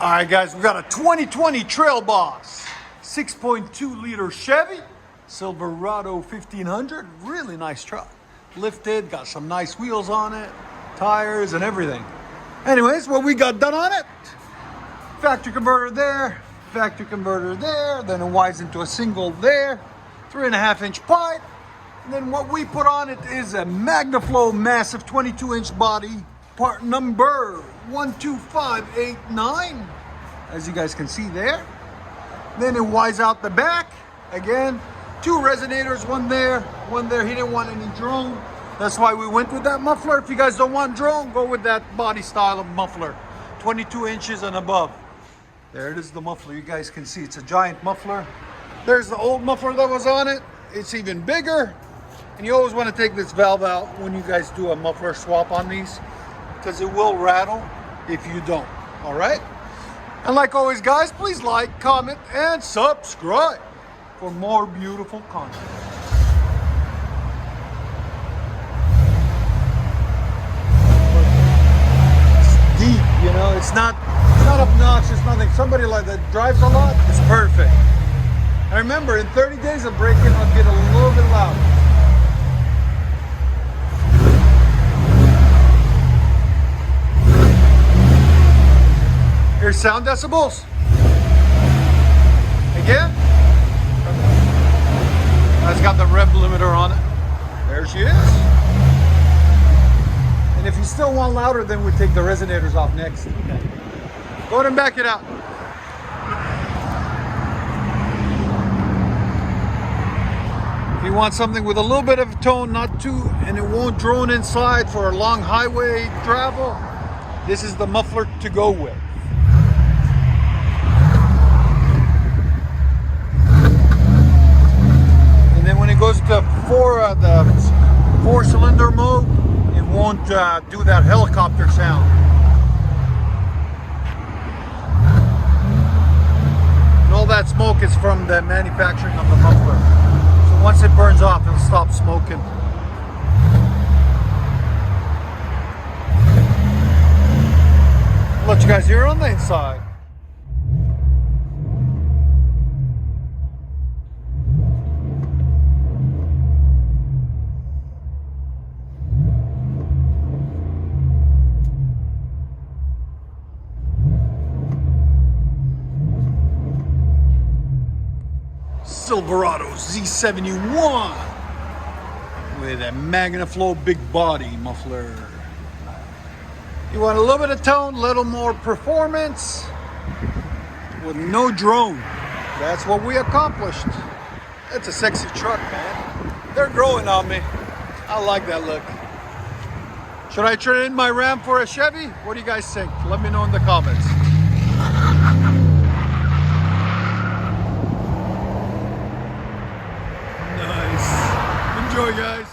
All right, guys, we got a 2020 Trail Boss 6.2 liter Chevy Silverado 1500. Really nice truck. Lifted, got some nice wheels on it, tires and everything. Anyways, what we got done on it: factory converter there, factory converter there, then it winds into a single there, 3.5-inch pipe. And then what we put on it is a MAGNAFLOW massive 22-inch body, part number 12589, as you guys can see there. Then it winds out the back. Again, 2 resonators, one there, one there. He didn't want any drone. That's why we went with that muffler. If you guys don't want drone, go with that body style of muffler, 22 inches and above. There it is, the muffler. You guys can see it's a giant muffler. There's the old muffler that was on it. It's even bigger. And you always want to take this valve out when you guys do a muffler swap on these, because it will rattle if you don't. All right? And like always, guys, please like, comment, and subscribe for more beautiful content. It's deep, you know, it's not obnoxious, nothing. Somebody like that drives a lot, it's perfect. And remember, in 30 days of braking, I'll get a little bit louder. Here's sound decibels. Again. That's got the rev limiter on it. There she is. And if you still want louder, then we take the resonators off next. Okay. Go ahead and back it out. If you want something with a little bit of tone, not too, and it won't drone inside for a long highway travel, this is the muffler to go with. And then when it goes to the 4-cylinder mode, it won't do that helicopter sound. And all that smoke is from the manufacturing of the muffler. Once it burns off, it'll stop smoking. I'll let you guys hear it on the inside. Silverado Z71 with a MAGNAFLOW big body muffler. You want a little bit of tone, a little more performance with no drone. That's what we accomplished. It's a sexy truck, man. They're growing on me. I like that look. Should I trade in my Ram for a Chevy? What do you guys think? Let me know in the comments. Enjoy, guys.